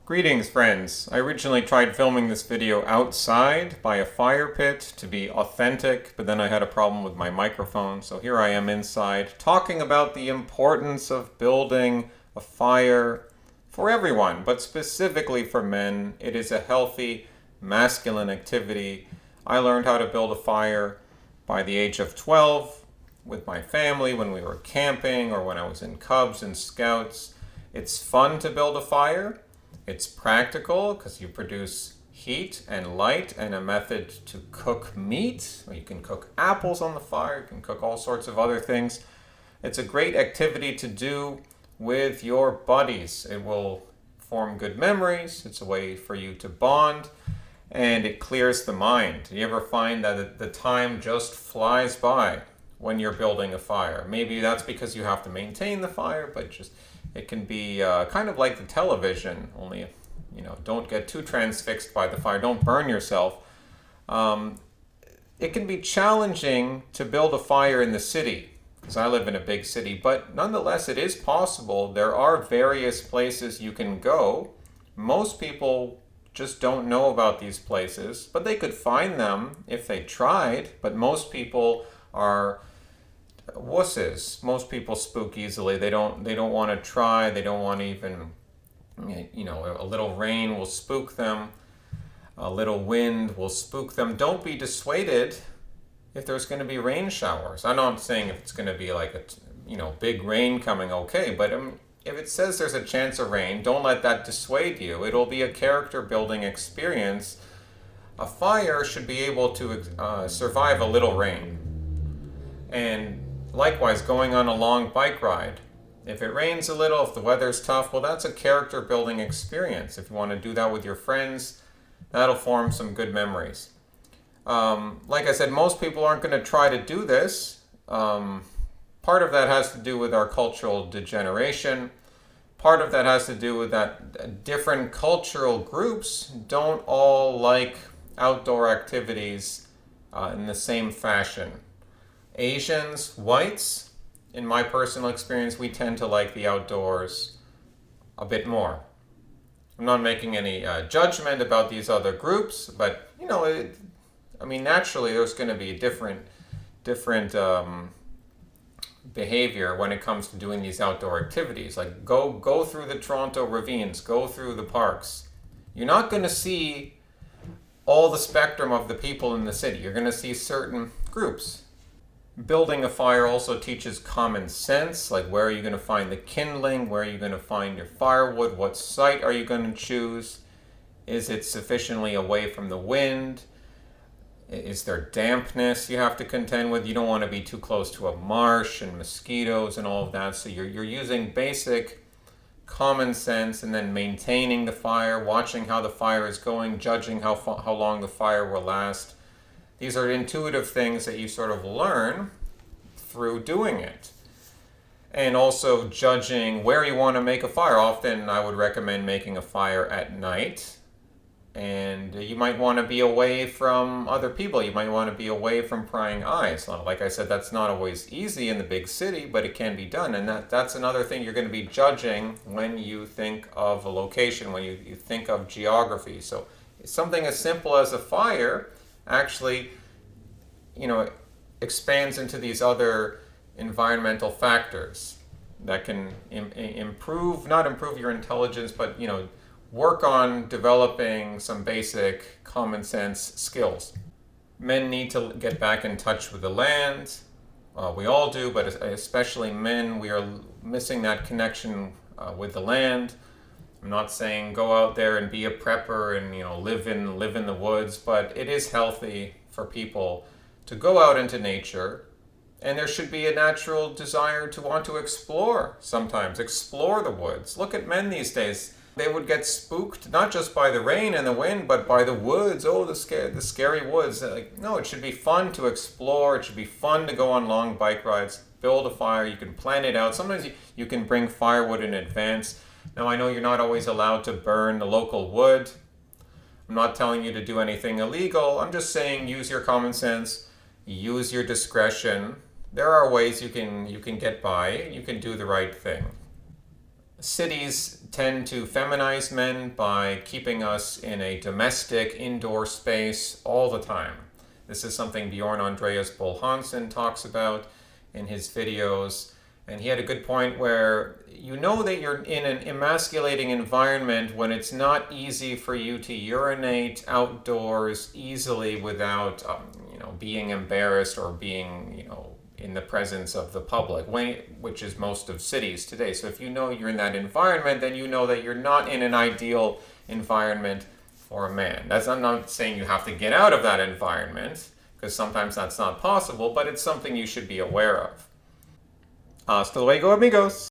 Greetings, friends. I originally tried filming this video outside by a fire pit to be authentic, but then I had a problem with my microphone, so here I am inside talking about the importance of building a fire for everyone, but specifically for men. It is a healthy, masculine activity. I learned how to build a fire by the age of 12 with my family when we were camping or when I was in Cubs and Scouts. It's fun to build a fire. It's practical because you produce heat and light and a method to cook meat. You can cook apples on the fire, you can cook all sorts of other things. It's a great activity to do with your buddies. It will form good memories, it's a way for you to bond, and it clears the mind. Do you ever find that the time just flies by when you're building a fire? Maybe that's because you have to maintain the fire, but it can be kind of like the television, only, don't get too transfixed by the fire. Don't burn yourself. It can be challenging to build a fire in the city, because I live in a big city, but nonetheless, it is possible. There are various places you can go. Most people just don't know about these places, but they could find them if they tried. But most people are wusses. Most people spook easily. They don't want to try. They don't want to even, a little rain will spook them. A little wind will spook them. Don't be dissuaded if there's going to be rain showers. I'm not saying if it's going to be like a, big rain coming, okay, but if it says there's a chance of rain, don't let that dissuade you. It'll be a character building experience. A fire should be able to survive a little rain. And likewise, going on a long bike ride. If it rains a little, if the weather's tough, well, that's a character building experience. If you want to do that with your friends, that'll form some good memories. Like I said, most people aren't going to try to do this. Part of that has to do with our cultural degeneration. Part of that has to do with that different cultural groups don't all like outdoor activities in the same fashion. Asians, whites, in my personal experience, we tend to like the outdoors a bit more. I'm not making any judgment about these other groups, but naturally there's going to be different behavior when it comes to doing these outdoor activities. Like go through the Toronto ravines, go through the parks. You're not going to see all the spectrum of the people in the city. You're going to see certain groups. Building a fire also teaches common sense, like where are you going to find the kindling, where are you going to find your firewood, what site are you going to choose, is it sufficiently away from the wind, is there dampness you have to contend with, you don't want to be too close to a marsh and mosquitoes and all of that, so you're using basic common sense and then maintaining the fire, watching how the fire is going, judging how long the fire will last. These are intuitive things that you sort of learn through doing it. And also judging where you want to make a fire. Often I would recommend making a fire at night. And you might want to be away from other people. You might want to be away from prying eyes. Like I said, that's not always easy in the big city, but it can be done. And that's another thing you're going to be judging when you think of a location, when you think of geography. So something as simple as a fire actually, expands into these other environmental factors that can not improve your intelligence, but, work on developing some basic common sense skills. Men need to get back in touch with the land. We all do, but especially men, we are missing that connection with the land. I'm not saying go out there and be a prepper and live in the woods, but it is healthy for people to go out into nature, and there should be a natural desire to want to explore sometimes, explore the woods. Look at men these days. They would get spooked not just by the rain and the wind, but by the woods. Oh, the scary woods. No, it should be fun to explore. It should be fun to go on long bike rides, build a fire. You can plan it out. Sometimes you can bring firewood in advance. Now, I know you're not always allowed to burn the local wood. I'm not telling you to do anything illegal. I'm just saying use your common sense, use your discretion. There are ways you can get by. You can do the right thing. cities tend to feminize men by keeping us in a domestic indoor space all the time. This is something Bjorn Andreas Bull-Hansen talks about in his videos. And he had a good point where you know that you're in an emasculating environment when it's not easy for you to urinate outdoors easily without, being embarrassed or being, in the presence of the public, which is most of cities today. So if you know you're in that environment, then you know that you're not in an ideal environment for a man. I'm not saying you have to get out of that environment, because sometimes that's not possible, but it's something you should be aware of. Hasta luego, amigos.